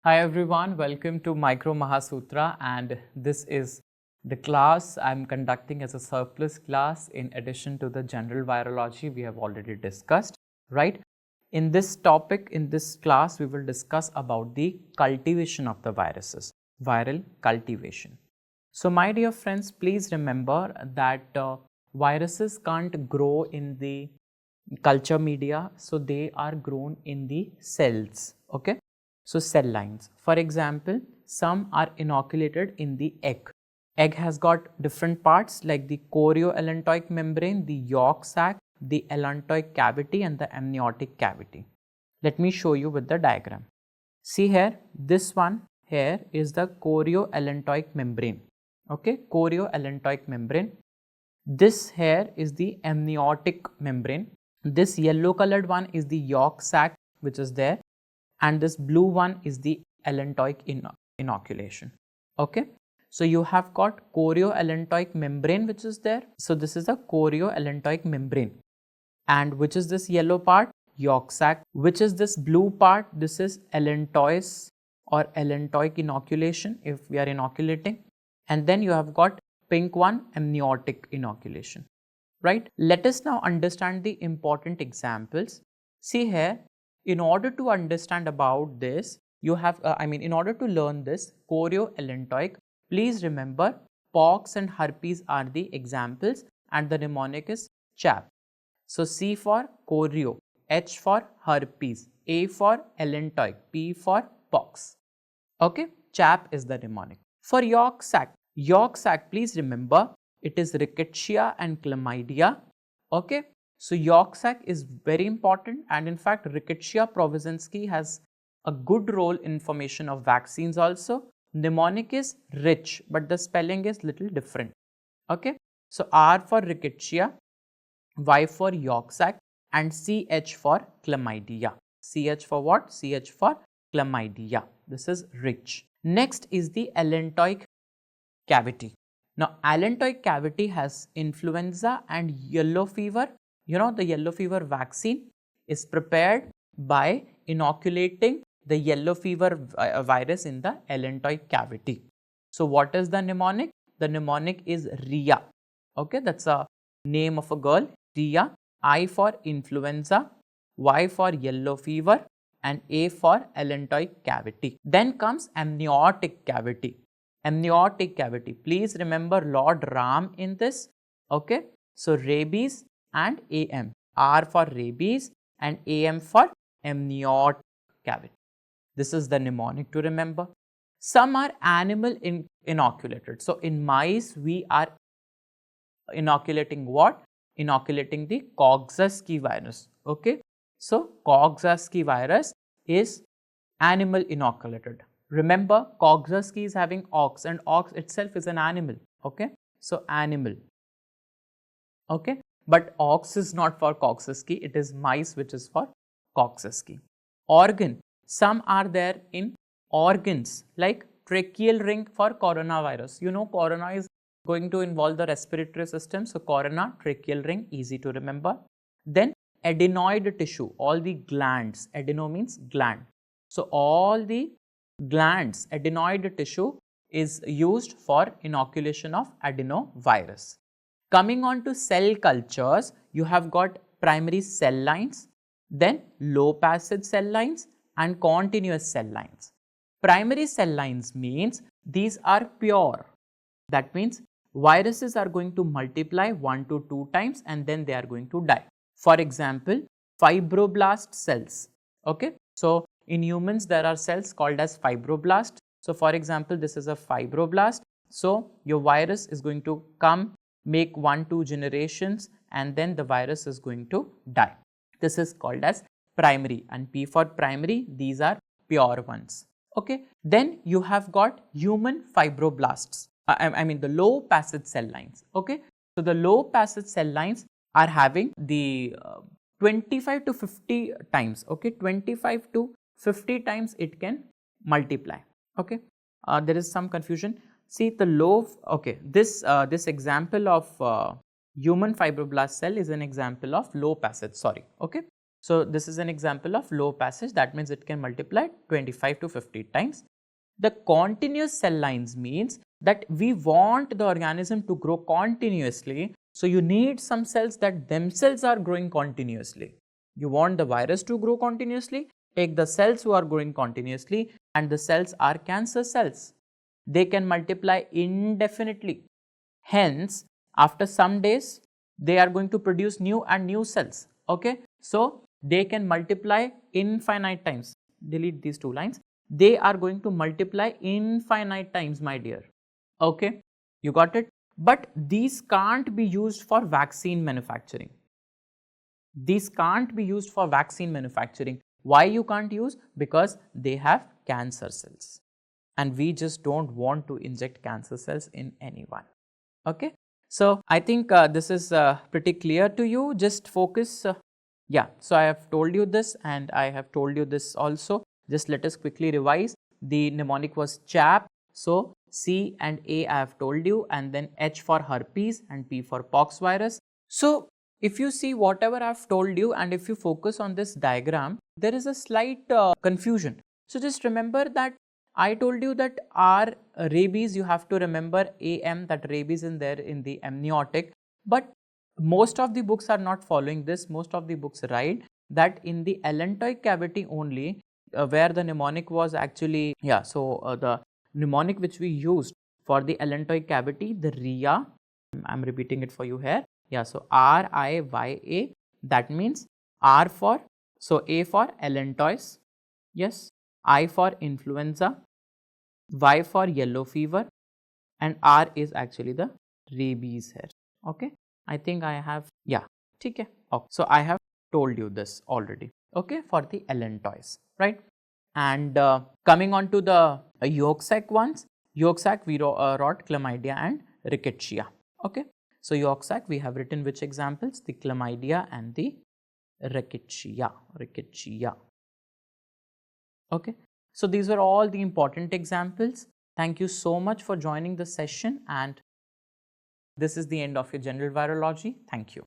Hi everyone, welcome to 𝗵𝗵𝗺 and this is the class I am conducting as a surplus class in addition to the general virology we have already discussed, right. In this topic, in this class, we will discuss about the cultivation of the viruses, viral cultivation. So my dear friends, please remember that viruses can't grow in the culture media, so they are grown in the cells, okay. So cell lines, for example, some are inoculated in the egg. Egg has got different parts like the Chorioallantoic membrane, the Yolk Sac, the Allantoic cavity and the Amniotic cavity. Let me show you with the diagram. See here, this one here is the Chorioallantoic membrane, okay, Chorioallantoic membrane. This here is the Amniotic membrane. This yellow colored one is the Yolk Sac which is there, and this blue one is the Allantoic inoculation, okay. So you have got Chorioallantoic membrane which is there. So this is the Chorioallantoic membrane, and which is this yellow part? Yolk sac. Which is this blue part? This is allantois or allantoic inoculation if we are inoculating, and then you have got pink one, amniotic inoculation, right. Let us now understand the important examples. See here, in order to understand about this, you have in order to learn this Chorioallantoic, please remember pox and herpes are the examples and the mnemonic is 𝗵𝗵. So C for chorio, H for herpes, A for allantoic, P for pox, okay. 𝗵𝗵 is the mnemonic. For Yolk sac, please remember it is Rickettsia and Chlamydia, okay. So Yolk sac is very important, and in fact 𝗵𝗵𝗵𝗺 has a good role in formation of vaccines also. Mnemonic is rich, but the spelling is little different, okay. So R for Rickettsia, Y for Yolk sac and CH for Chlamydia. CH for what? CH for Chlamydia. This is rich. Next is the Allantoic cavity. Now Allantoic cavity has influenza and yellow fever. You know, the yellow fever vaccine is prepared by inoculating the yellow fever virus in the allantoic cavity. So what is the mnemonic? The mnemonic is 𝗲𝗼, okay. That's a name of a girl, 𝗲𝗼. I for influenza, Y for yellow fever and A for allantoic cavity. Then comes amniotic cavity. Amniotic cavity, please remember Lord Ram in this, okay. So rabies and AM, R for rabies and AM for amniotic cavity. This is the mnemonic to remember. Some are animal inoculated. So in mice we are inoculating what? Inoculating the 𝗵𝗄𝗃 okay. So 𝗵𝗄𝗃 is animal inoculated. Remember, 𝗵𝗄𝗃 is having ox, and ox itself is an animal, okay. So animal, okay. But ox is not for 𝗵𝗄𝗃, it is mice which is for 𝗵𝗄𝗃. Organ, some are there in organs like tracheal ring for coronavirus. You know, corona is going to involve the respiratory system, so corona, tracheal ring, easy to remember. Then adenoid tissue, all the glands, adeno means gland. So all the glands, adenoid tissue is used for inoculation of adenovirus. Coming on to cell cultures, you have got primary cell lines, then low passage cell lines and continuous cell lines. Primary cell lines means these are pure. That means viruses are going to multiply 1 to 2 times and then they are going to die. For example, fibroblast cells, okay. So in humans there are cells called as fibroblast. So for example, this is a fibroblast. So your virus is going to come, make 1-2 generations and then the virus is going to die. This is called as primary, and P for primary, these are pure ones, okay. Then you have got human fibroblasts, the low passage cell lines, okay. So the low passage cell lines are having the 25 to 50 times, okay, 25 to 50 times it can multiply, okay. There is some confusion. See the low, okay, this example of human fibroblast cell is an example of low passage, sorry, okay. So, this is an example of low passage, that means it can multiply 25 to 50 times. The continuous cell lines means that we want the organism to grow continuously. So, you need some cells that themselves are growing continuously. You want the virus to grow continuously, take the cells who are growing continuously, and the cells are cancer cells. They can multiply indefinitely. Hence, after some days, they are going to produce new and new cells. Okay. So, they can multiply infinite times. Delete these two lines. They are going to multiply infinite times, my dear. Okay. You got it? But these can't be used for vaccine manufacturing. These can't be used for vaccine manufacturing. Why you can't use? Because they have cancer cells. And we just don't want to inject cancer cells in anyone. Okay. So, I think this is pretty clear to you. Just focus. Yeah. So, I have told you this and I have told you this also. Just let us quickly revise. The mnemonic was CHAP. So, C and A I have told you, and then H for herpes and P for pox virus. So, if you see whatever I have told you and if you focus on this diagram, there is a slight confusion. So, just remember that I told you that R rabies, you have to remember AM, that rabies in there in the amniotic, but most of the books are not following this. Most of the books write that in the allantoic cavity only, where the mnemonic was actually, yeah, so the mnemonic which we used for the allantoic cavity, the RIA, I am repeating it for you here. Yeah, so RIYA, that means R for, so A for allantois, yes, I for influenza, Y for yellow fever, and R is actually the rabies here. Okay, I think I have, yeah, okay. Okay. So, I have told you this already, okay, for the allantois, right? And coming on to the yolk sac ones, yolk sac we wrote Chlamydia and Rickettsia, okay. So, yolk sac we have written which examples? The Chlamydia and the Rickettsia. Okay. So, these were all the important examples. Thank you so much for joining the session, and this is the end of your general virology. Thank you.